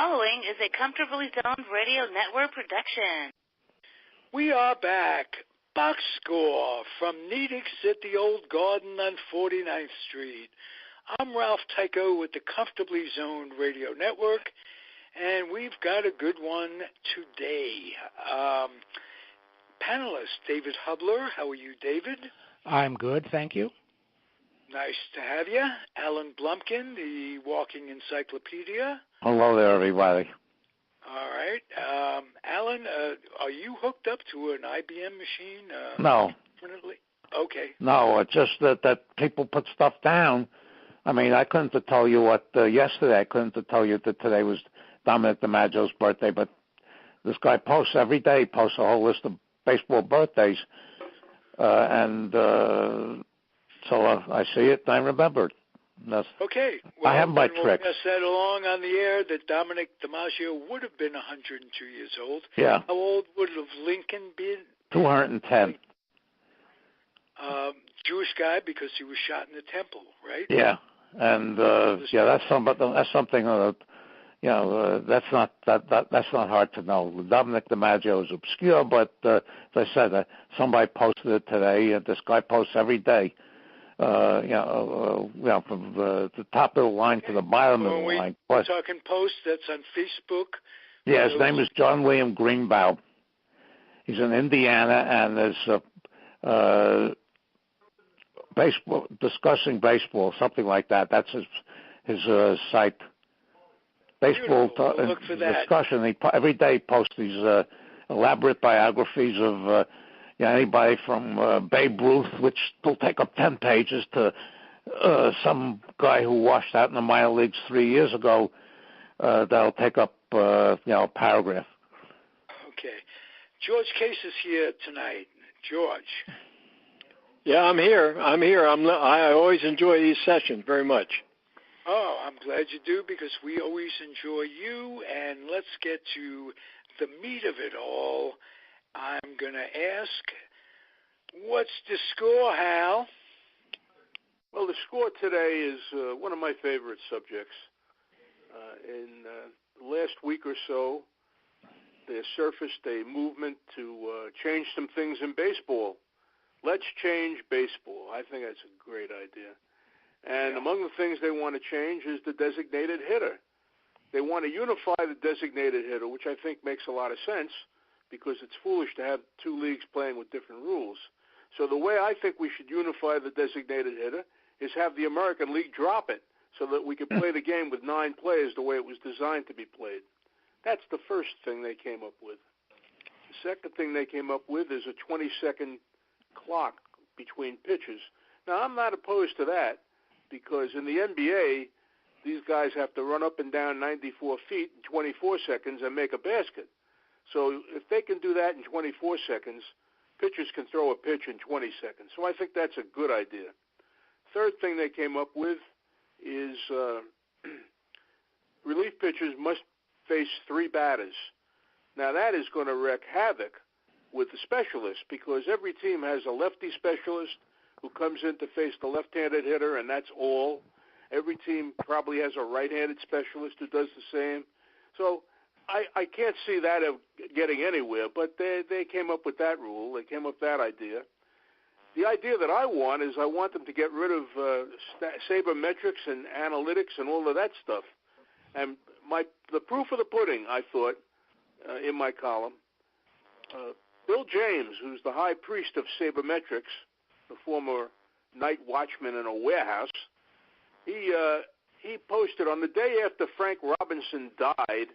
following is a Comfortably Zoned Radio Network production. We are back. Box score from Nedick's at the Old Garden on 49th Street. I'm Ralph Tycho with the Comfortably Zoned Radio Network, and we've got a good one today. Panelist David Hubler. How are you, David? I'm good, thank you. Nice to have you. Alan Blumpkin, the Walking Encyclopedia. Hello there, everybody. All right. Alan, are you hooked up to an IBM machine? No. Permanently? Okay. No, it's just that people put stuff down. I mean, I couldn't tell you what yesterday. I couldn't tell you that today was Dominic DiMaggio's birthday, but this guy posts every day, posts a whole list of baseball birthdays, and so I see it and I remember it. Okay. Well, I have my tricks. We'll pass that along on the air that Dominic DiMaggio would have been 102 years old. Yeah. How old would have Lincoln been? 210. Jewish guy because he was shot in the temple, right? Yeah, and that's something. That's not hard to know. Dominic DiMaggio is obscure, but as I said, somebody posted it today. This guy posts every day. From the top of the line to the bottom of the line. We're talking posts. That's on Facebook. Yeah, his name is John William Greenbaum. He's in Indiana, and there's baseball, discussing baseball, something like that. That's his site. Baseball look for that. Discussion. Every day he posts these elaborate biographies of anybody from Babe Ruth, which will take up 10 pages, to some guy who washed out in the minor leagues 3 years ago. That'll take up a paragraph. Okay. George Case is here tonight. George. Yeah, I'm here. I always enjoy these sessions very much. Oh, I'm glad you do, because we always enjoy you. And let's get to the meat of it all. I'm going to ask, what's the score, Hal? Well, the score today is one of my favorite subjects. In the last week or so, there surfaced a movement to change some things in baseball. Let's change baseball. I think that's a great idea. And among the things they want to change is the designated hitter. They want to unify the designated hitter, which I think makes a lot of sense, because it's foolish to have two leagues playing with different rules. So the way I think we should unify the designated hitter is have the American League drop it so that we could play the game with 9 players the way it was designed to be played. That's the first thing they came up with. The second thing they came up with is a 20-second clock between pitches. Now, I'm not opposed to that, because in the NBA, these guys have to run up and down 94 feet in 24 seconds and make a basket. So if they can do that in 24 seconds, pitchers can throw a pitch in 20 seconds. So I think that's a good idea. Third thing they came up with is relief pitchers must face 3 batters. Now that is going to wreak havoc with the specialists, because every team has a lefty specialist who comes in to face the left-handed hitter, and that's all. Every team probably has a right-handed specialist who does the same. So I can't see that getting anywhere, but they came up with that rule. They came up with that idea. The idea that I want is I want them to get rid of sabermetrics and analytics and all of that stuff. And the proof of the pudding, I thought, in my column, Bill James, who's the high priest of sabermetrics, the former night watchman in a warehouse, he posted on the day after Frank Robinson died,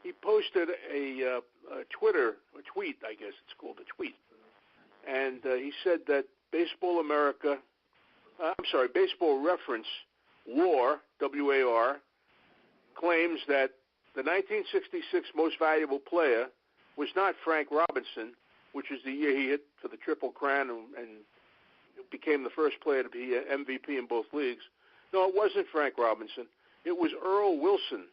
he posted a tweet, I guess it's called a tweet. And he said that Baseball Reference WAR, W-A-R, claims that the 1966 most valuable player was not Frank Robinson, which is the year he hit for the Triple Crown and became the first player to be MVP in both leagues. No, it wasn't Frank Robinson. It was Earl Wilson,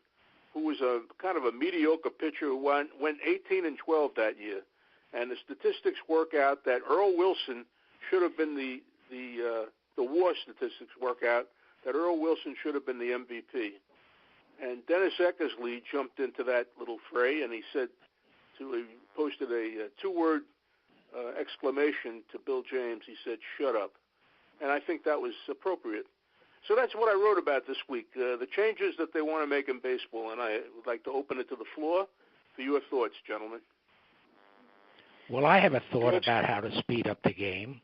who was a kind of a mediocre pitcher who went 18-12 that year. And the statistics work out that Earl Wilson should have been the WAR statistics work out that Earl Wilson should have been the MVP. And Dennis Eckersley jumped into that little fray, and he posted a two-word exclamation to Bill James. He said, "Shut up." And I think that was appropriate. So that's what I wrote about this week, the changes that they want to make in baseball, and I would like to open it to the floor for your thoughts, gentlemen. Well, I have a thought about how to speed up the game.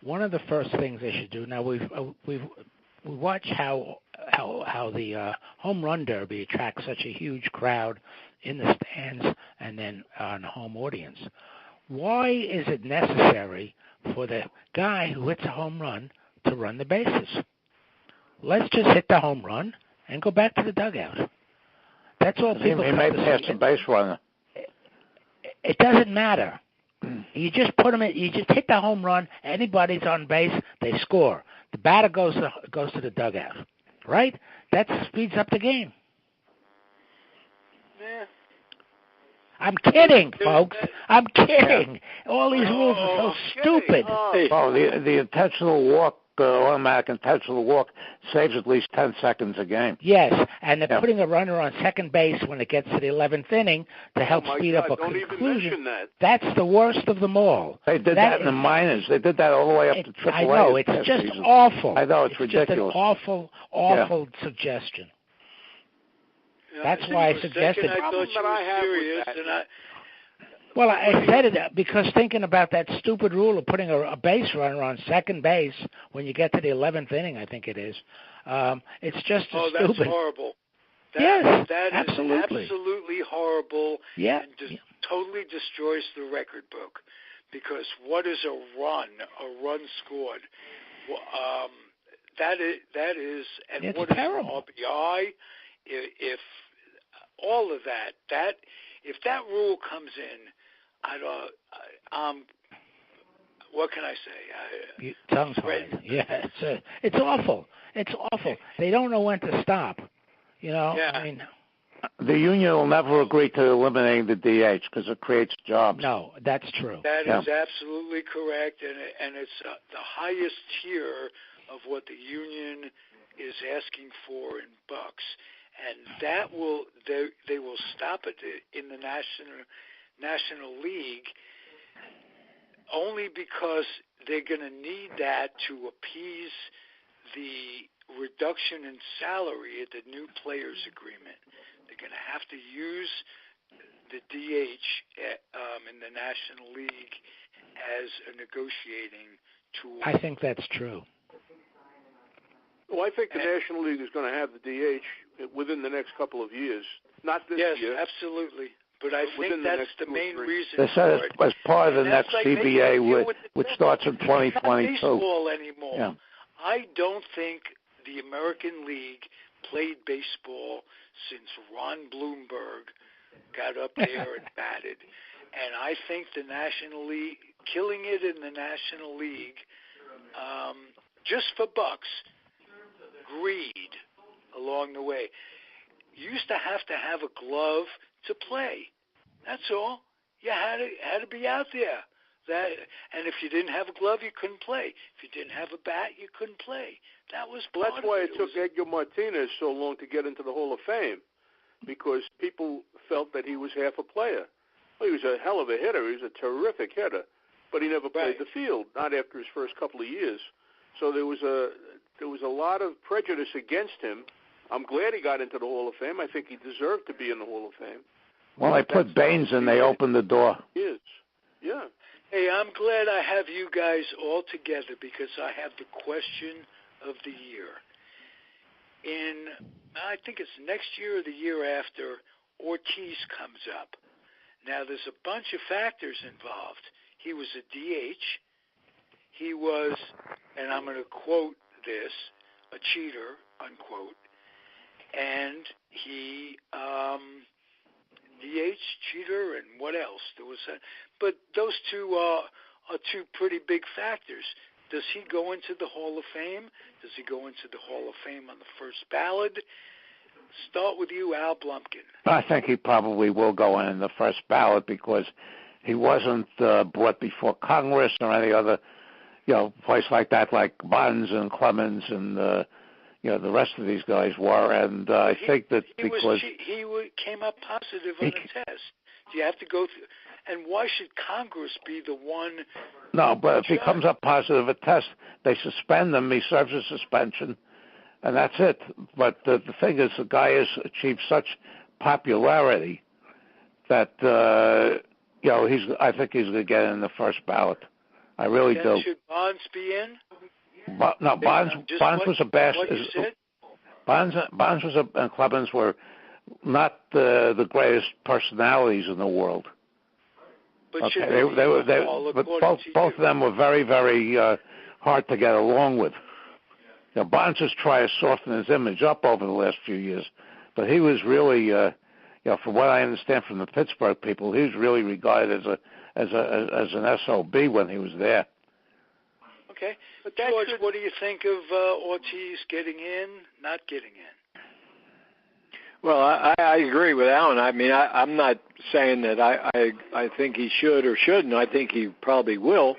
One of the first things they should do, now we watch how the home run derby attracts such a huge crowd in the stands and then on home audience. Why is it necessary for the guy who hits a home run to run the bases? Let's just hit the home run and go back to the dugout. That's all people He may pass the base runner. It doesn't matter. You just put them in. You just hit the home run. Anybody's on base, they score. The batter goes to the dugout, right? That speeds up the game. Yeah. I'm kidding, folks. I'm kidding. All these rules are so stupid. Oh, the intentional walk, automatic intentional walk, saves at least 10 seconds a game. Yes, and they're putting a runner on second base when it gets to the 11th inning to help speed up a don't conclusion. Even mention that. That's the worst of them all. They did that in the minors. They did that all the way up to AAA. I know, it's just awful. I know, it's Just ridiculous. an awful suggestion. That's why I suggested. I thought you were serious, Well, I said it because thinking about that stupid rule of putting a base runner on second base when you get to the 11th inning, I think it is. It's just stupid. That's horrible. Yes, that absolutely. is absolutely horrible. Yeah. And totally destroys the record book. Because what is a run scored? That is, and it's what terrible. is an RBI? If all of that, if that rule comes in, what can I say? Tongue's hard. Yeah, it's awful. It's awful. They don't know when to stop. You know, yeah. I mean, the union will never agree to eliminating the DH because it creates jobs. No, that's true. That is absolutely correct, and it's the highest tier of what the union is asking for in bucks, and that they will stop it in the National League only because they're going to need that to appease the reduction in salary at the new players agreement. They're going to have to use the DH in the National League as a negotiating tool. I think that's true. Well, I think the National League is going to have the DH within the next couple of years. Not this year. Yes, absolutely. But I think that's the main reason. They said it's as part of the next CBA, which starts in 2022. Baseball anymore. Yeah. I don't think the American League played baseball since Ron Bloomberg got up there and batted. And I think the National League, killing it in the National League, just for bucks, greed along the way. You used to have a glove to play. That's all. You had to be out there. And if you didn't have a glove, you couldn't play. If you didn't have a bat, you couldn't play. That was part That's why of it took Edgar Martinez so long to get into the Hall of Fame, because people felt that he was half a player. Well, he was a hell of a hitter. He was a terrific hitter, but he never played the field, not after his first couple of years. So there was a lot of prejudice against him. I'm glad he got into the Hall of Fame. I think he deserved to be in the Hall of Fame. Well, they put Baines and they opened the door. Yes. Yeah. Hey, I'm glad I have you guys all together because I have the question of the year. I think it's next year or the year after, Ortiz comes up. Now, there's a bunch of factors involved. He was a DH. He was, and I'm going to quote this, a cheater, unquote. And he, DH, cheater, and what else? But those two are two pretty big factors. Does he go into the Hall of Fame? Does he go into the Hall of Fame on the first ballot? Start with you, Al Blumpkin. I think he probably will go in the first ballot because he wasn't brought before Congress or any other, place like that, like Bonds and Clemens and, the rest of these guys were, and I think that he came up positive on the test. Do you have to go through? And why should Congress be the one? No, but if he comes up positive at test, they suspend him. He serves a suspension, and that's it. But the thing is, the guy has achieved such popularity that I think he's going to get in the first ballot. I really do. Should Bonds be in? No, Bonds was a bastard. Bonds and Clemens were not the greatest personalities in the world. But okay, but both of them were very, very hard to get along with. Bonds has tried to soften his image up over the last few years, but he was really, from what I understand from the Pittsburgh people, he was really regarded as an SOB when he was there. Okay, but George, what do you think of Ortiz getting in, not getting in? Well, I agree with Alan. I mean, I'm not saying that I think he should or shouldn't. I think he probably will.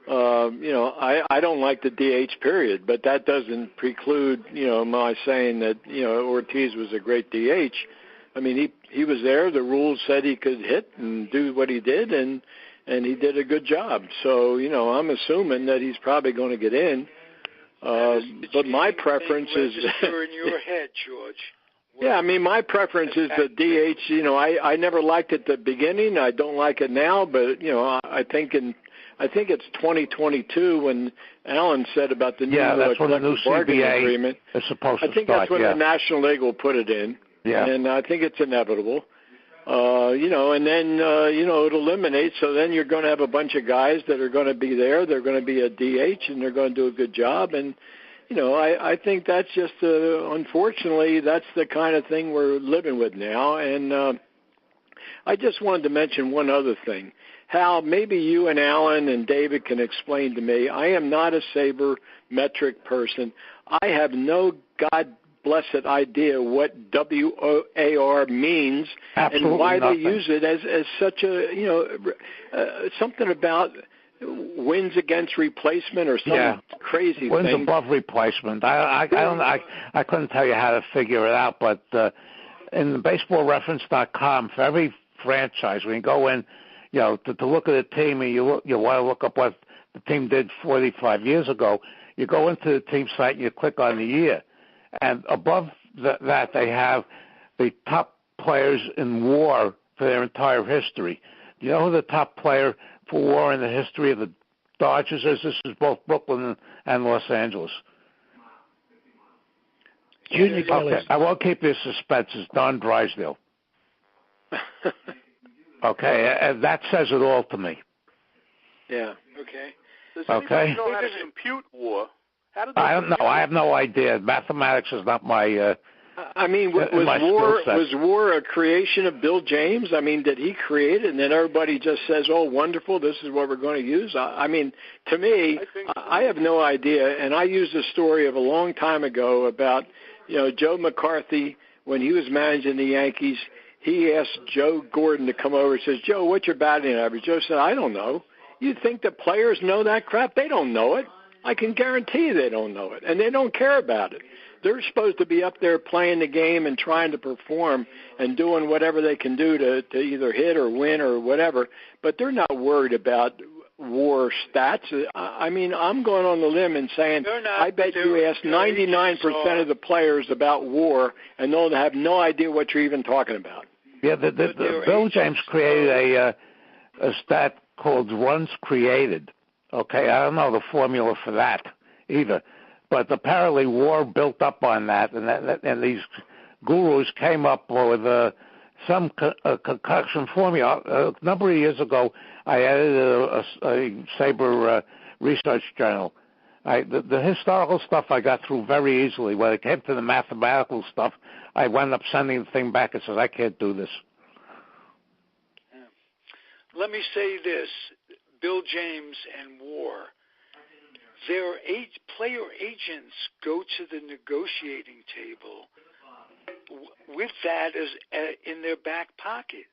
I don't like the DH period, but that doesn't preclude, my saying that, Ortiz was a great DH. I mean, he was there. The rules said he could hit and do what he did, and he did a good job. So, I'm assuming that he's probably going to get in. But my preference is in your head, George. Yeah, I mean, my preference is the DH. I never liked it at the beginning. I don't like it now, but I think it's 2022 when Alan said about the new collective bargaining agreement. Is supposed to I think start, that's when the National League will put it in. Yeah. And I think it's inevitable. And then it'll eliminate. So then you're going to have a bunch of guys that are going to be there. They're going to be a DH, and they're going to do a good job. And I think that's just, unfortunately, that's the kind of thing we're living with now. And I just wanted to mention one other thing. Hal, maybe you and Alan and David can explain to me. I am not a sabermetric person. I have no God-blessed idea what WAR means. Absolutely and why nothing. They use it as such a, something about wins against replacement or some crazy wins thing. Above replacement. I couldn't tell you how to figure it out, but in baseballreference.com, for every franchise, when you go in, to look at a team and you want to look up what the team did 45 years ago, you go into the team site and you click on the year. And above that, they have the top players in WAR for their entire history. Do you know who the top player for WAR in the history of the Dodgers is? This is both Brooklyn and Los Angeles. Okay, I won't keep you suspense. It's Don Drysdale. Okay, and that says it all to me. Yeah. Okay. Does anybody know how to compute WAR? I don't know. I have no idea. Mathematics is not my. I mean, was WAR a creation of Bill James? I mean, did he create it, and then everybody just says, "Oh, wonderful! This is what we're going to use." I mean, to me, I have no idea. And I used a story of a long time ago about, Joe McCarthy when he was managing the Yankees. He asked Joe Gordon to come over and says, "Joe, what's your batting average?" Joe said, "I don't know." You think the players know that crap? They don't know it. I can guarantee you they don't know it, and they don't care about it. They're supposed to be up there playing the game and trying to perform and doing whatever they can do to either hit or win or whatever, but they're not worried about WAR stats. I mean, I'm going on the limb and saying I bet you ask 99% of the players about WAR, and they'll have no idea what you're even talking about. Yeah, the Bill James created a stat called runs created. Okay, I don't know the formula for that either, but apparently WAR built up on that, and these gurus came up with some concoction formula. A number of years ago, I edited a Saber research journal. The historical stuff I got through very easily. When it came to the mathematical stuff, I wound up sending the thing back and said, "I can't do this." Let me say this. Bill James and WAR, their player agents go to the negotiating table with that as in their back pocket.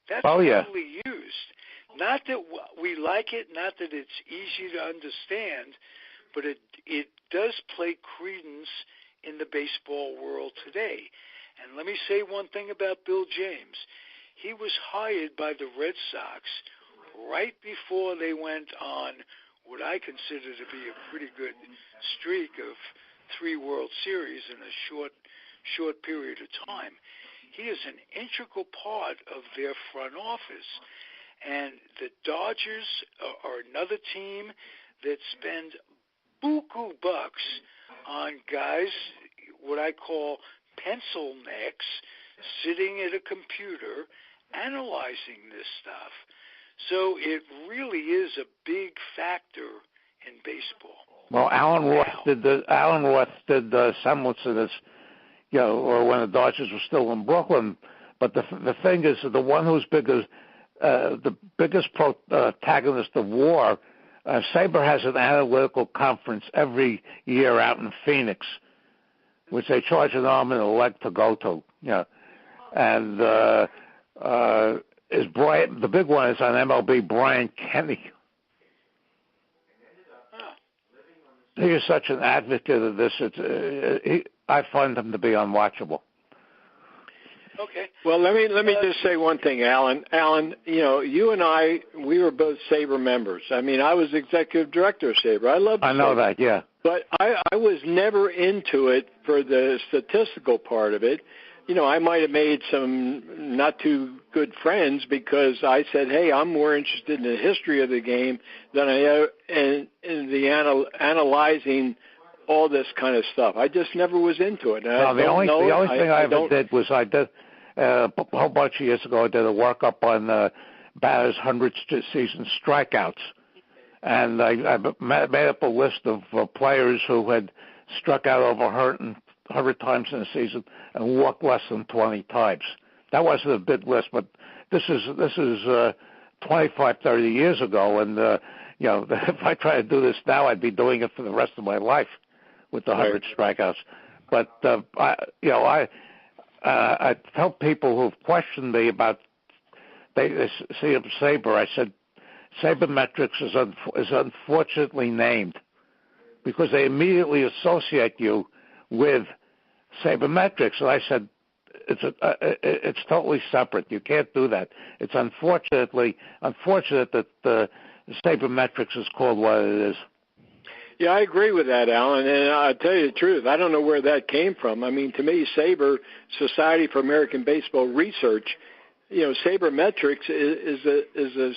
That's totally used. Not that we like it, not that it's easy to understand, but it does play credence in the baseball world today. And let me say one thing about Bill James. He was hired by the Red Sox right before they went on what I consider to be a pretty good streak of 3 World Series in a short period of time. He is an integral part of their front office. And the Dodgers are another team that spend buku bucks on guys, what I call pencil necks, sitting at a computer analyzing this stuff. So it really is a big factor in baseball. Well, Alan Roth did semblance of this, or when the Dodgers were still in Brooklyn. But the thing is, the one who's the biggest protagonist of war, Saber has an analytical conference every year out in Phoenix, which they charge an arm and a leg to go to. And is Brian, the big one is on MLB, Brian Kenny. He is such an advocate of this. I find him to be unwatchable. Okay. Well, let me just say one thing, Alan. Alan, you and I, we were both SABR members. I mean, I was executive director of SABR. I know that, yeah. But I was never into it for the statistical part of it. I might have made some not too good friends because I said, hey, I'm more interested in the history of the game than I am in the analyzing all this kind of stuff. I just never was into it. The only thing I ever did was I did a whole bunch of years ago. I did a workup on batters' 100th season strikeouts, and I made up a list of players who had struck out over 100 times in a season and walked less than 20 times. That wasn't a big list, but this is 25, 30 years ago, and if I try to do this now, I'd be doing it for the rest of my life with the 100 strikeouts. But I tell people who've questioned me about they see Saber, I said sabermetrics is unfortunately named because they immediately associate you with sabermetrics, and I said it's totally separate. You can't do that. It's unfortunate that sabermetrics is called what it is. Yeah, I agree with that, Alan, and I'll tell you the truth. I don't know where that came from. I mean, to me, SABR, Society for American Baseball Research, sabermetrics is a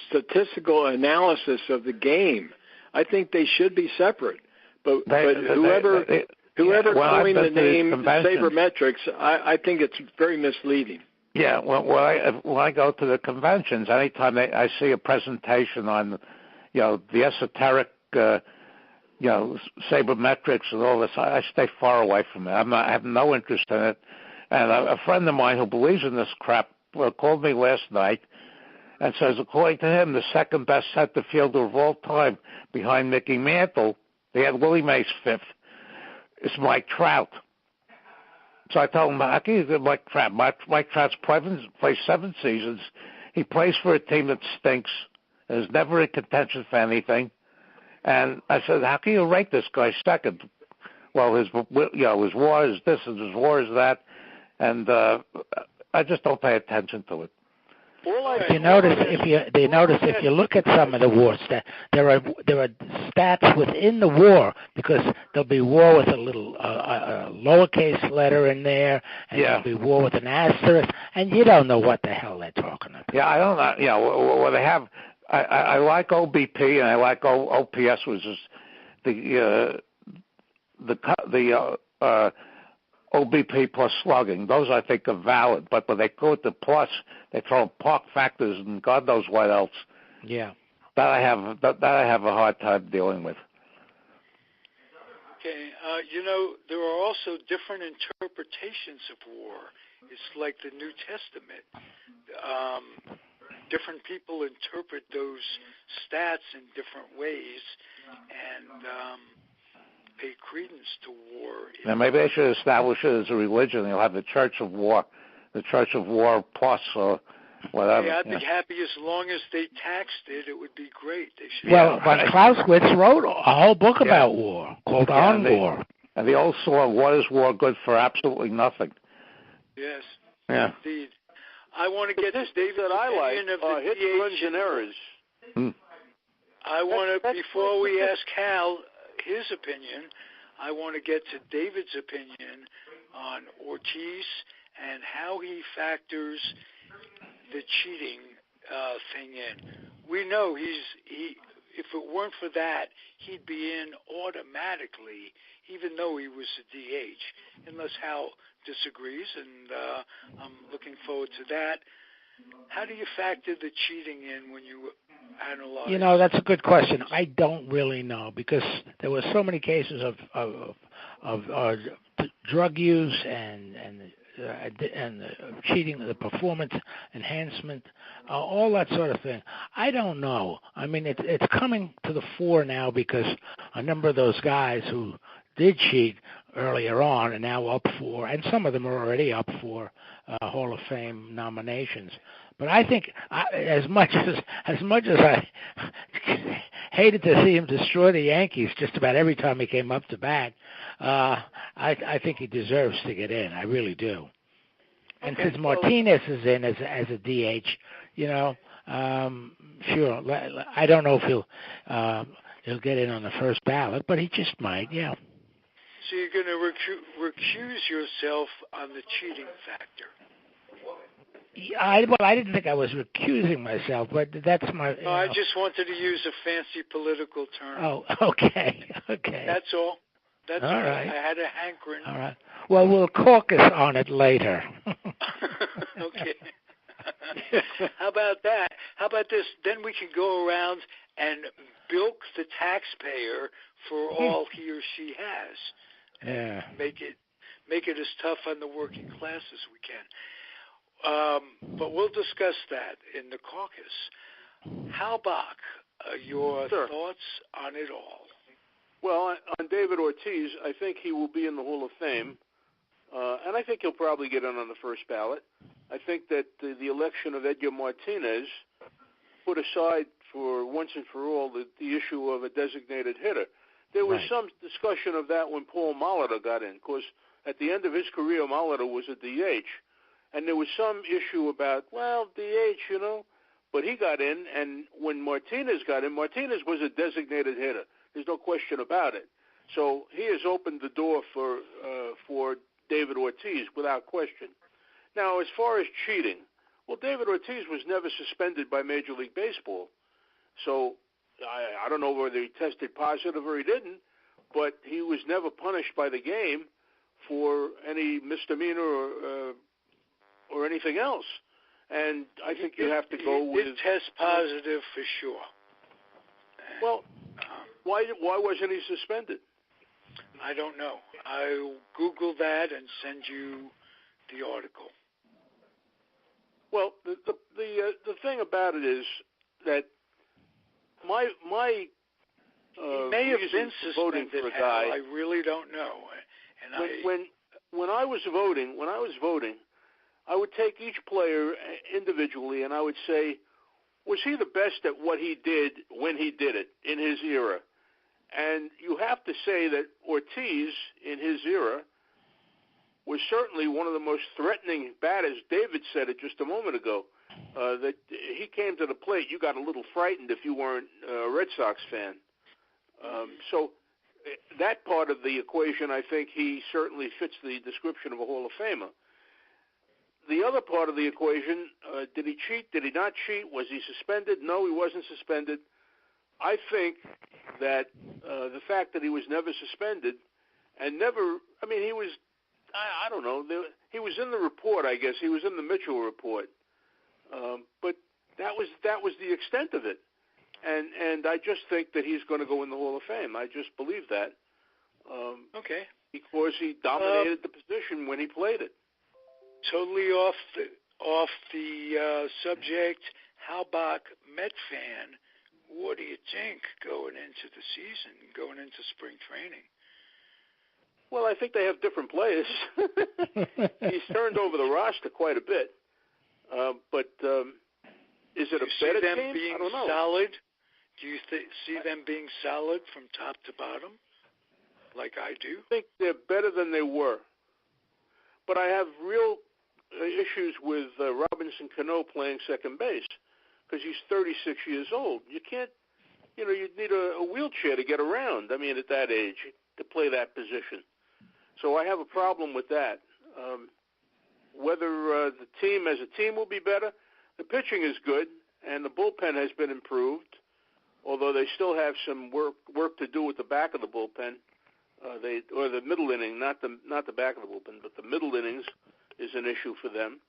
statistical analysis of the game. I think they should be separate. But whoever coined the name sabermetrics, I think it's very misleading. Yeah, when I go to the conventions, anytime I see a presentation on, the esoteric, sabermetrics and all this, I stay far away from it. I have no interest in it. And a friend of mine who believes in this crap called me last night and says, according to him, the second best center fielder of all time behind Mickey Mantle, they had Willie Mays fifth, is Mike Trout. So I told him, how can you get Mike Trout? Mike Trout's played 7 seasons. He plays for a team that stinks and is never in contention for anything. And I said, how can you rank this guy second? Well, his WAR is this and his WAR is that, and I just don't pay attention to it. If you look at some of the WAR stats, there are stats within the WAR because there'll be WAR with a little lowercase letter in there, and there'll be WAR with an asterisk, and you don't know what the hell they're talking about. Yeah, I don't know. Well, they have. I like OBP and I like OPS, which is the OBP plus slugging. Those I think are valid, but when they go with the plus, they throw park factors and God knows what else. Yeah, that I have a hard time dealing with. Okay, there are also different interpretations of war. It's like the New Testament. Different people interpret those stats in different ways and pay credence to war. Now maybe they should establish it as a religion. They'll have the Church of War, the Church of War Plus, or whatever. Yeah, I'd be happy as long as they taxed it. It would be great. They should. Well, but Clausewitz wrote a whole book about war called On War. And the old song, "What is war good for? Absolutely nothing." Yes. Yeah. Indeed. I want to get this David's opinion of the hit, runs, and errors. I want to, before we ask Hal his opinion, I want to get to David's opinion on Ortiz and how he factors the cheating thing in. We know if it weren't for that, he'd be in automatically, even though he was a DH, unless Hal disagrees, and I'm looking forward to that. How do you factor the cheating in when you analyze? You know, that's a good question. I don't really know, because there were so many cases of drug use and cheating, the performance enhancement, all that sort of thing. I don't know. I mean, it's coming to the fore now, because a number of those guys who did cheat earlier on are now up for, and some of them are already up for Hall of Fame nominations. But I think, as much as I hated to see him destroy the Yankees just about every time he came up to bat, I think he deserves to get in. I really do. And since Martinez is in as a DH, you know, sure. I don't know if he'll get in on the first ballot, but he just might. Yeah. So you're going to recuse yourself on the cheating factor. I didn't think I was recusing myself, but that's my... No, I just wanted to use a fancy political term. Oh, okay. That's all. That's all right. I had a hankering. All right. Well, we'll caucus on it later. Okay. How about that? How about this? Then we can go around and bilk the taxpayer for all he or she has. Yeah. Make it as tough on the working class as we can. But we'll discuss that in the caucus. Hal Bock, your thoughts on it all? Well, on David Ortiz, I think he will be in the Hall of Fame, and I think he'll probably get in on the first ballot. I think that the election of Edgar Martinez put aside for once and for all the issue of a designated hitter. There was some discussion of that when Paul Molitor got in, because at the end of his career, Molitor was a DH. And there was some issue about, DH, you know, but he got in, and when Martinez got in, Martinez was a designated hitter. There's no question about it. So he has opened the door for David Ortiz without question. Now, as far as cheating, David Ortiz was never suspended by Major League Baseball. So I don't know whether he tested positive or he didn't, but he was never punished by the game for any misdemeanor or anything else. And I think you have to go with... It test positive for sure. Well, why wasn't he suspended? I don't know. I'll Google that and send you the article. Well, the thing about it is that my he may have been suspended for a guy. I really don't know. And when I was voting, I would take each player individually, and I would say, was he the best at what he did when he did it in his era? And you have to say that Ortiz, in his era, was certainly one of the most threatening batters. David said it just a moment ago, that he came to the plate. You got a little frightened if you weren't a Red Sox fan. So that part of the equation, I think he certainly fits the description of a Hall of Famer. The other part of the equation, did he cheat? Did he not cheat? Was he suspended? No, he wasn't suspended. I think that the fact that he was never suspended and never, he was, I don't know, he was in the report, I guess. He was in the Mitchell report. But that was the extent of it. And I just think that he's going to go in the Hall of Fame. I just believe that. Okay. Because he dominated the position when he played it. Totally off the subject. Hal Bock, Met fan, what do you think going into the season, going into spring training? Well, I think they have different players. He's turned over the roster quite a bit. But is it a better team? I don't know. Solid? Do you see them being solid from top to bottom? like I do. I think they're better than they were. But I have real issues with Robinson Cano playing second base because he's 36 years old. You can't, you'd need a wheelchair to get around, at that age, to play that position. So I have a problem with that. Whether the team as a team will be better, the pitching is good, and the bullpen has been improved, although they still have some work to do with the back of the bullpen, or the middle inning, not the back of the bullpen, but the middle innings is an issue for them.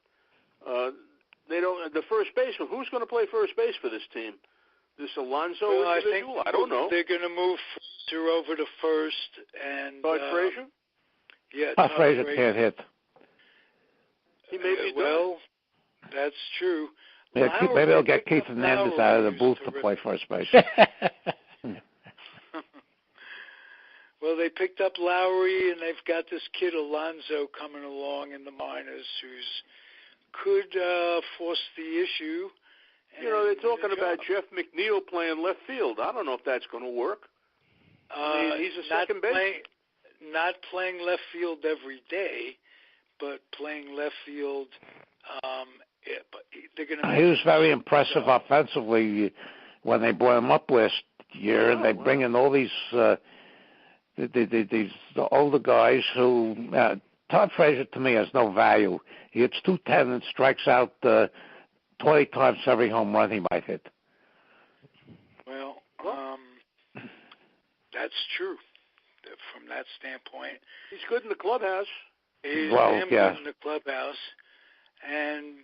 The first baseman, who's going to play first base for this team? This Alonso individual? I don't know. They're going to move Frazier over to first and Todd Frazier? Yeah, Todd Frazier can't hit. He may be well, that's true. Yeah, maybe they'll get Keith Hernandez out of the booth to play first base. Well, they picked up Lowry, and they've got this kid Alonso coming along in the minors could force the issue. They're talking about Jeff McNeil playing left field. I don't know if that's going to work. He's a second base. Not playing left field every day, but playing left field. They're going to. He was very impressive offensively when they brought him up last year, and they bring in all these the older guys who. Todd Frazier to me has no value. He hits .210 and strikes out 20 times every home run he might hit. Well, that's true. From that standpoint, he's good in the clubhouse. He's good in the clubhouse, and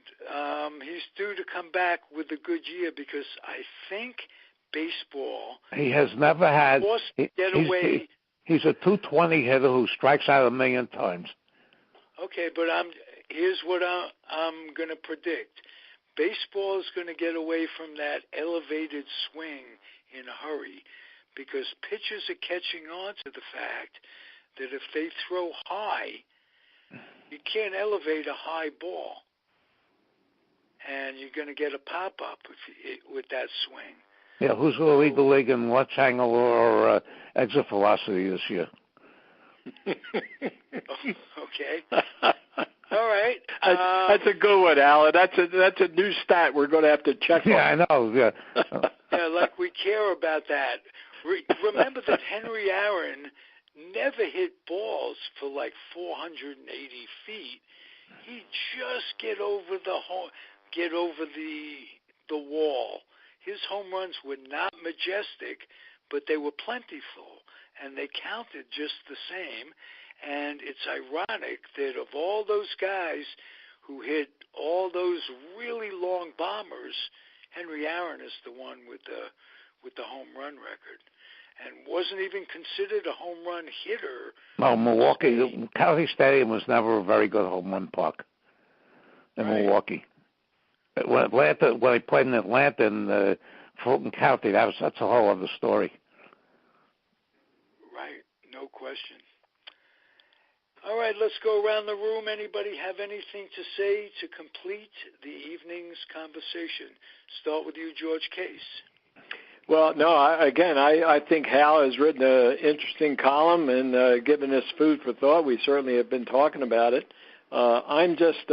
he's due to come back with a good year because I think baseball. He has never had. He's a .220 hitter who strikes out 1,000,000 times. Okay, but here's what I'm going to predict. Baseball is going to get away from that elevated swing in a hurry because pitchers are catching on to the fact that if they throw high, you can't elevate a high ball, and you're going to get a pop-up with that swing. Yeah, who's going to lead the league in launch angle or exit velocity this year? Okay. All right. That's a good one, Alan. That's a new stat we're going to have to check on. Yeah, I know. Yeah. Yeah, like we care about that. Remember that Henry Aaron never hit balls for like 480 feet. He'd just get over the wall. His home runs were not majestic, but they were plentiful, and they counted just the same. And it's ironic that of all those guys who hit all those really long bombers, Henry Aaron is the one with the home run record, and wasn't even considered a home run hitter. No, Milwaukee, County Stadium was never a very good home run park in Milwaukee. When they played in Atlanta and Fulton County, that's a whole other story. Right, no question. All right, let's go around the room. Anybody have anything to say to complete the evening's conversation? Start with you, George Case. Well, no, I think Hal has written an interesting column and given us food for thought. We certainly have been talking about it. I'm just,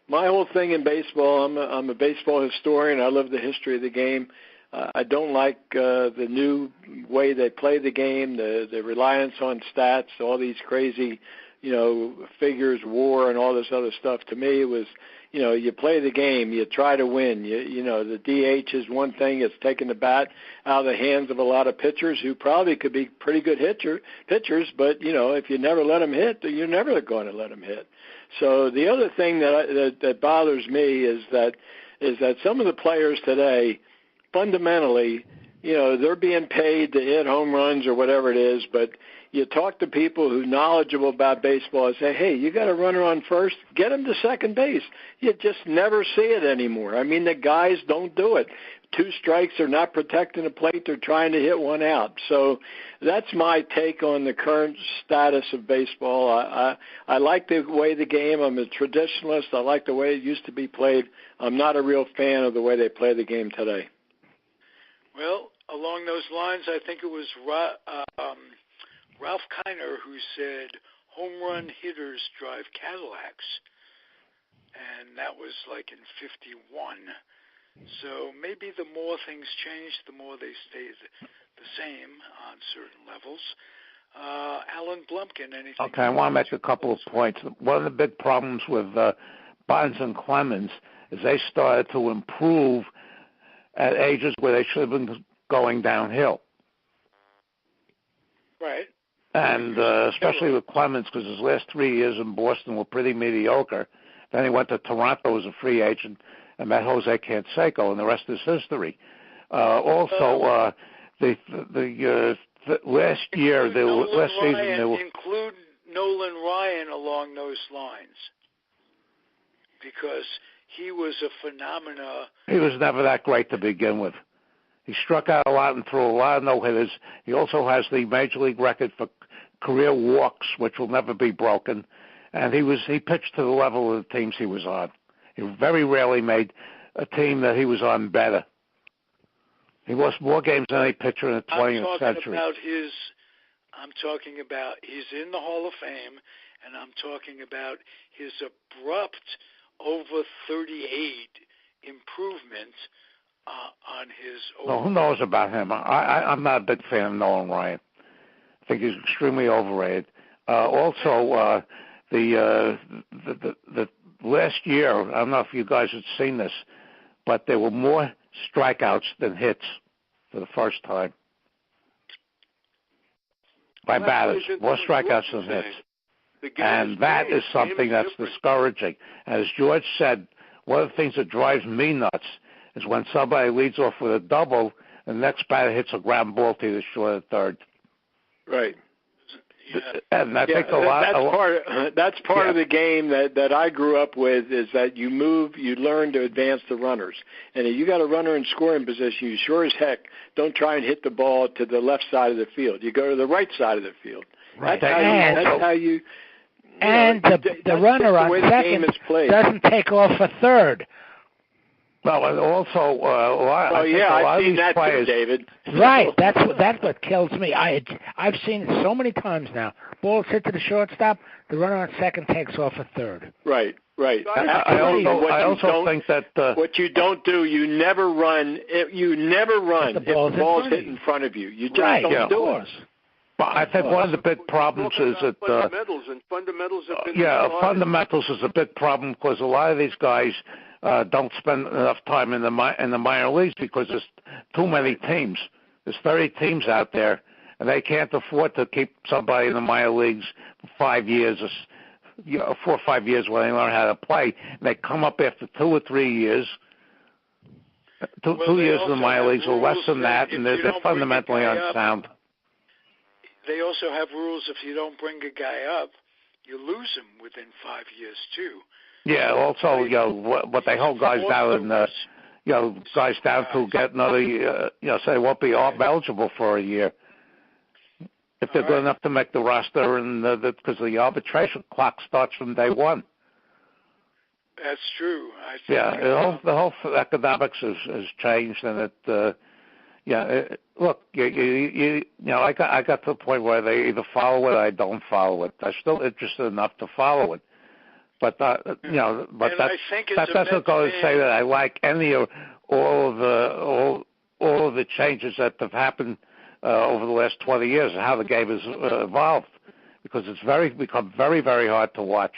my whole thing in baseball, I'm a baseball historian. I love the history of the game. I don't like the new way they play the game, the reliance on stats, all these crazy, figures, WAR, and all this other stuff. To me, it was, you play the game, you try to win. The DH is one thing. It's taking the bat out of the hands of a lot of pitchers who probably could be pretty good pitchers, but, if you never let them hit, you're never going to let them hit. So the other thing that bothers me is that some of the players today, fundamentally, they're being paid to hit home runs or whatever it is, but you talk to people who are knowledgeable about baseball and say, hey, you got a runner on first, get him to second base. You just never see it anymore. I mean, the guys don't do it. 2 strikes, they're not protecting the plate, they're trying to hit one out. So that's my take on the current status of baseball. I like the way the game, I'm a traditionalist, I like the way it used to be played. I'm not a real fan of the way they play the game today. Well, along those lines, I think it was Ralph Kiner, who said home run hitters drive Cadillacs, and that was like in 51. So maybe the more things change, the more they stay the same on certain levels. Alan Blumpkin, anything? Okay, I want to make a couple of points. One of the big problems with Bonds and Clemens is they started to improve at ages where they should have been going downhill. Right. And especially with Clemens, because his last 3 years in Boston were pretty mediocre. Then he went to Toronto as a free agent and met Jose Canseco, and the rest is history. Also, the last year, last season, they were include Nolan Ryan along those lines, because he was a phenomena. He was never that great to begin with. He struck out a lot and threw a lot of no-hitters. He also has the major league record for career walks, which will never be broken. And he pitched to the level of the teams he was on. He very rarely made a team that he was on better. He lost more games than any pitcher in the 20th century. I'm talking about he's in the Hall of Fame, and I'm talking about his abrupt over 38 improvement on his. Well, who knows about him? I'm not a big fan of Nolan Ryan. I think he's extremely overrated. Also, the last year, I don't know if you guys had seen this, but there were more strikeouts than hits for the first time by batters. More strikeouts than hits. And that is something that's discouraging. As George said, one of the things that drives me nuts is when somebody leads off with a double, and the next batter hits a ground ball to the short of third. Right. Yeah. And I think that's part of the game that I grew up with, is that you learn to advance the runners. And if you got a runner in scoring position, you sure as heck don't try and hit the ball to the left side of the field. You go to the right side of the field. Right. That's how you the runner on second doesn't take off a third. Well, and also, I've seen that too, David. Right, that's what kills me. I've seen it so many times now. Balls hit to the shortstop, the runner on second takes off a third. Right. I also think that what you don't do, you never run. You never run if the ball's hit in front of you. You just don't do it. But I think one of the big problems is that fundamentals have been fundamentals is a big problem, because a lot of these guys don't spend enough time in the minor leagues because there's too many teams. There's 30 teams out there, and they can't afford to keep somebody in the minor leagues for 5 years, 4 or 5 years when they learn how to play. And they come up after 2 or 3 years. Two years in the minor leagues or less than that, and they're fundamentally unsound. They also have rules: if you don't bring a guy up, you lose him within 5 years too. Yeah. Also, what they hold guys down and guys down to get another, say they won't be eligible for a year if they're good enough to make the roster, and because the arbitration clock starts from day one. That's true. The whole economics has changed, and it. Look, I got to the point where they either follow it or I don't follow it. I'm still interested enough to follow it, but that doesn't go to say that I like any or all of the changes that have happened over the last 20 years and how the game has evolved, because it's become very, very hard to watch.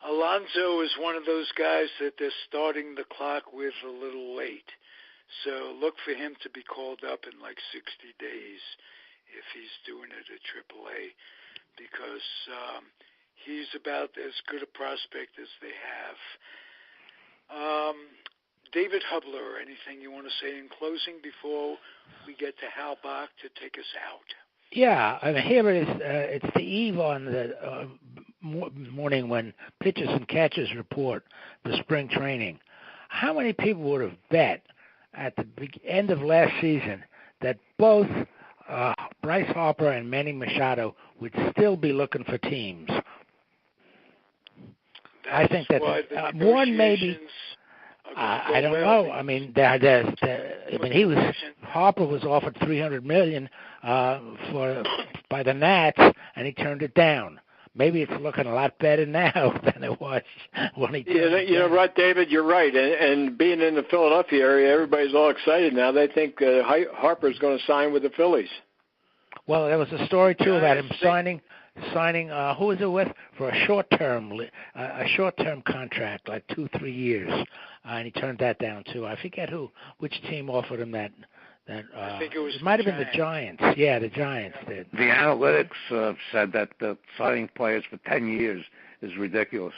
Alonso is one of those guys that they're starting the clock with a little late. So look for him to be called up in like 60 days if he's doing it at AAA, because he's about as good a prospect as they have. David Hubler, anything you want to say in closing before we get to Hal Bock to take us out? Yeah, I mean, here it is. It's the eve on the morning when pitchers and catchers report the spring training. How many people would have bet at the end of last season that both Bryce Harper and Manny Machado would still be looking for teams? I think that one maybe I don't know. I mean, Harper was offered $300 million by the Nats, and he turned it down. Maybe it's looking a lot better now than it was when he turned it down. You know what, David, you're right. And being in the Philadelphia area, everybody's all excited now. They think Harper's going to sign with the Phillies. Well, there was a story too about him signing. Who was it with for a short-term contract, like 2-3 years, and he turned that down too. I forget which team offered him that. I think it might have been the Giants. Yeah, the Giants did. The analytics said that signing players for 10 years is ridiculous.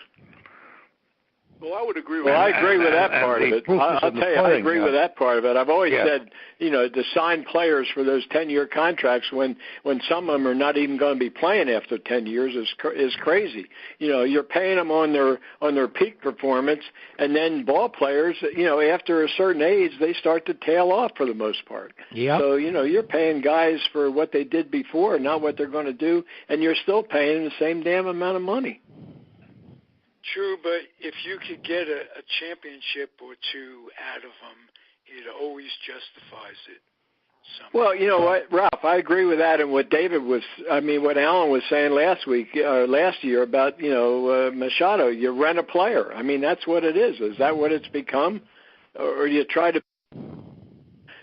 Well, I would agree with that. I agree with that part of it. I'll tell you, I agree with that part of it. I've always said, to sign players for those 10-year contracts when some of them are not even going to be playing after 10 years is crazy. You're paying them on their peak performance, and then ball players, after a certain age, they start to tail off for the most part. Yeah. So, you're paying guys for what they did before, not what they're going to do, and you're still paying them the same damn amount of money. True, but if you could get a championship or two out of them, it always justifies it. Somehow. Well, you know what, Ralph, I agree with that, and what Alan was saying last year about, Machado, you rent a player. I mean, that's what it is. Is that what it's become? Or you try to,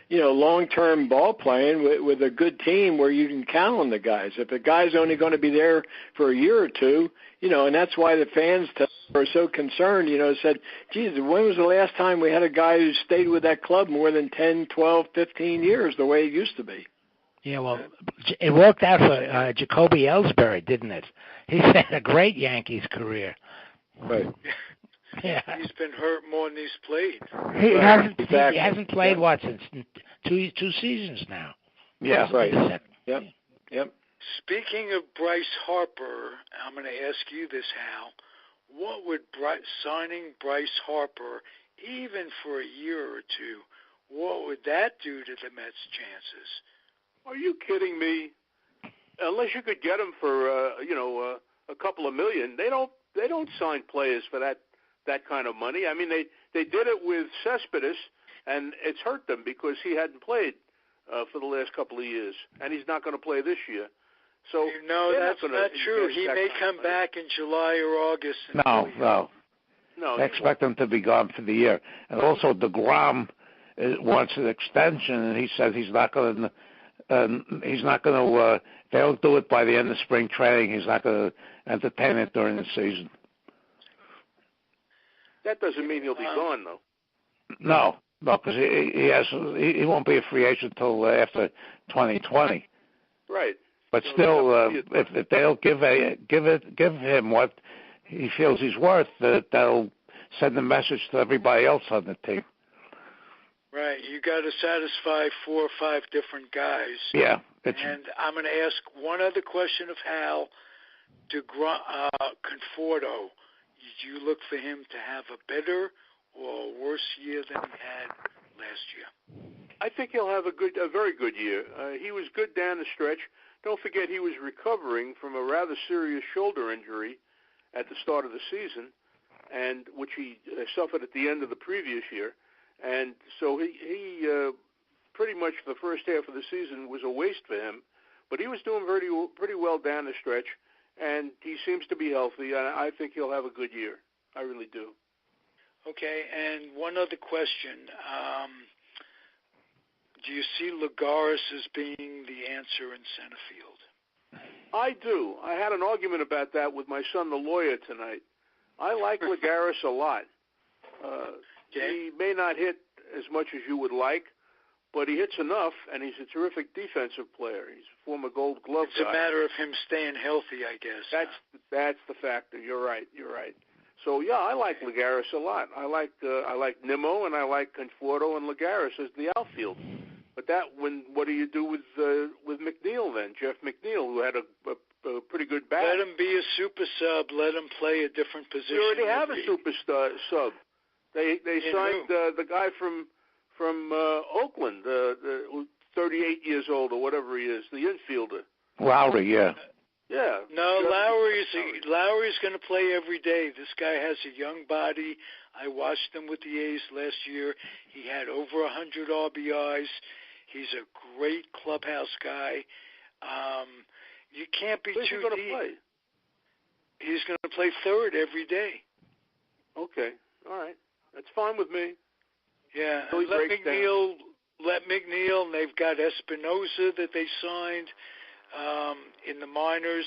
long-term ball playing with a good team where you can count on the guys. If a guy's only going to be there for a year or two, and that's why the fans are so concerned, said, geez, when was the last time we had a guy who stayed with that club more than 10, 12, 15 years the way it used to be? Yeah, well, it worked out for Jacoby Ellsbury, didn't it? He's had a great Yankees career. Right. Yeah. He's been hurt more than he's played. He hasn't played, since two seasons now. Yeah, right. Yep. Speaking of Bryce Harper, I'm going to ask you this, Hal. What would signing Bryce Harper, even for a year or two, what would that do to the Mets' chances? Are you kidding me? Unless you could get him for a couple of million, they don't sign players for that kind of money. I mean, they did it with Cespedes, and it's hurt them because he hadn't played for the last couple of years, and he's not going to play this year. So that's not true. He may come back in July or August. No. They expect him to be gone for the year. And also, DeGrom wants an extension, and he says he's not going to. If they don't do it by the end of spring training, he's not going to entertain it during the season. That doesn't mean he'll be gone, though. No, because he won't be a free agent until after 2020. Right. But still, if they'll give him what he feels he's worth, that'll send a message to everybody else on the team. Right. You got to satisfy 4 or 5 different guys. Yeah. And I'm going to ask one other question of Hal. Conforto, did you look for him to have a better or a worse year than he had last year? I think he'll have a very good year. He was good down the stretch. Don't forget he was recovering from a rather serious shoulder injury at the start of the season, and which he suffered at the end of the previous year. And so he pretty much the first half of the season was a waste for him. But he was doing pretty well down the stretch, and he seems to be healthy. I think he'll have a good year. I really do. Okay, and one other question. Do you see Lagares as being the answer in center field? I do. I had an argument about that with my son, the lawyer, tonight. I like Lagares a lot. He may not hit as much as you would like, but he hits enough, and he's a terrific defensive player. He's a former Gold Glove guy. It's a matter of him staying healthy, I guess. That's the factor. You're right. So, yeah, I like Lagares a lot. I like Nimmo, and I like Conforto and Lagares as the outfield. But what do you do with McNeil then? Jeff McNeil, who had a pretty good bat. Let him be a super sub. Let him play a different position. We already have a super sub. They signed the guy from Oakland, who's 38 years old or whatever he is, the infielder. Lowry, yeah. Yeah. No, Lowry's going to play every day. This guy has a young body. I watched him with the A's last year. He had over 100 RBIs. He's a great clubhouse guy. You can't be Where's too he going deep. to play? He's going to play third every day. Okay. All right. That's fine with me. Yeah. So let McNeil, and they've got Espinosa that they signed in the minors.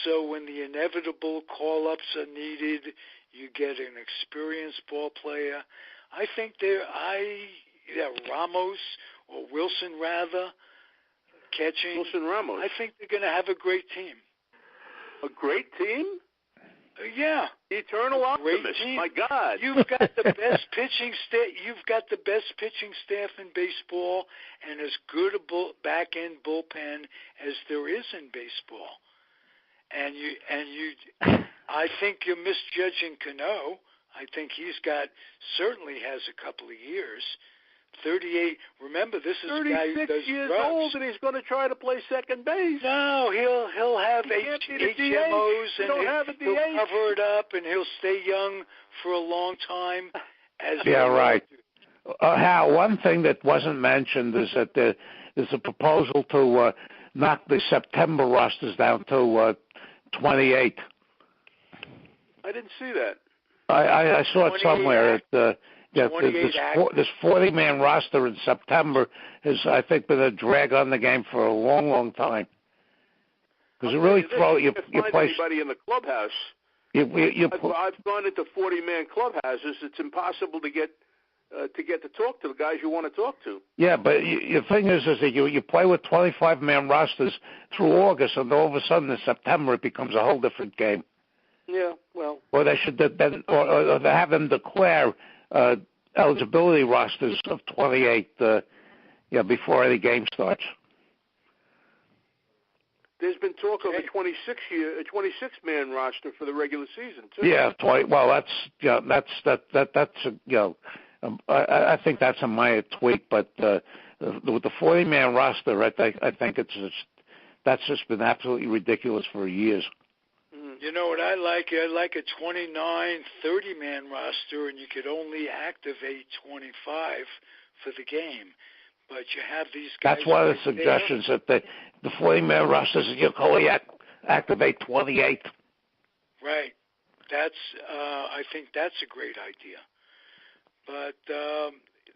So when the inevitable call-ups are needed, you get an experienced ball player. I think Ramos or Wilson rather catching. Wilson Ramos. I think they're going to have a great team. A great team? Yeah. Eternal optimist. My God. You've got the best pitching staff. You've got the best pitching staff in baseball, and as good a back end bullpen as there is in baseball. And I think you're misjudging Cano. I think certainly has a couple of years. 38. Remember, this is a guy who does 36 years drugs. old, and he's going to try to play second base. No, he'll have HMOs, and he'll cover it up, and he'll stay young for a long time. Right. Hal, one thing that wasn't mentioned is that there's a proposal to knock the September rosters down to 28. I didn't see that. I saw it somewhere. This 40-man roster in September has, I think, been a drag on the game for a long, long time. Because it really you play anybody in the clubhouse. I've gone into 40-man clubhouses. It's impossible to get to talk to the guys you want to talk to. Yeah, but the thing is that you play with 25-man rosters through August, and all of a sudden in September it becomes a whole different game. Yeah, well. Or they should or they have them declare eligibility rosters of 28 before any game starts. There's been talk of a 26-man roster for the regular season too. Yeah, I think that's a minor tweak, but with the 40-man roster, I think that's just been absolutely ridiculous for years. You know what I like? I like a 29, 30-man roster, and you could only activate 25 for the game. But you have these guys. That's one of the suggestions, that the 40-man rosters, you can only activate 28. Right. I think that's a great idea. But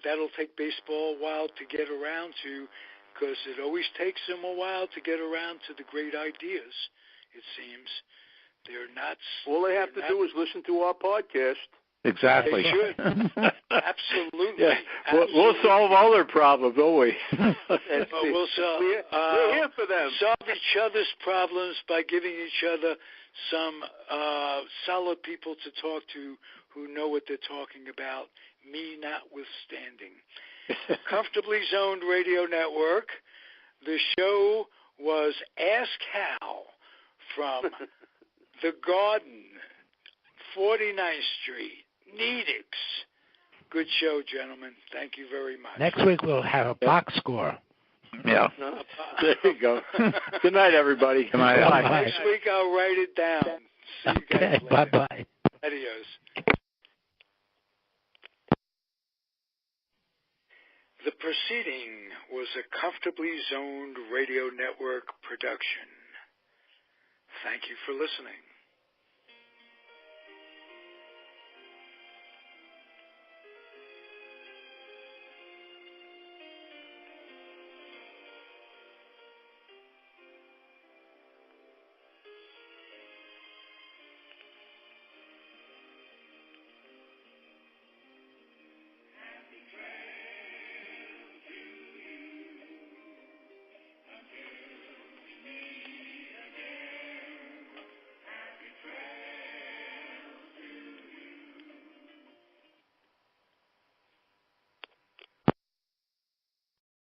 that'll take baseball a while to get around to, because it always takes them a while to get around to the great ideas, it seems. They're not. All they have to do is listen to our podcast. Exactly. They should. Absolutely. Yeah. Absolutely. We'll solve all their problems, won't we? We'll we're here for them. Solve each other's problems by giving each other some solid people to talk to who know what they're talking about, me notwithstanding. Comfortably Zoned Radio Network. The show was Ask Hal from The Garden, 49th Street, Nedick's. Good show, gentlemen. Thank you very much. Next week we'll have a box score. Yeah. There you go. Good night, everybody. Good night. Bye. Next week I'll write it down. See you guys later. Bye-bye. Adios. The proceeding was a Comfortably Zoned Radio Network production. Thank you for listening.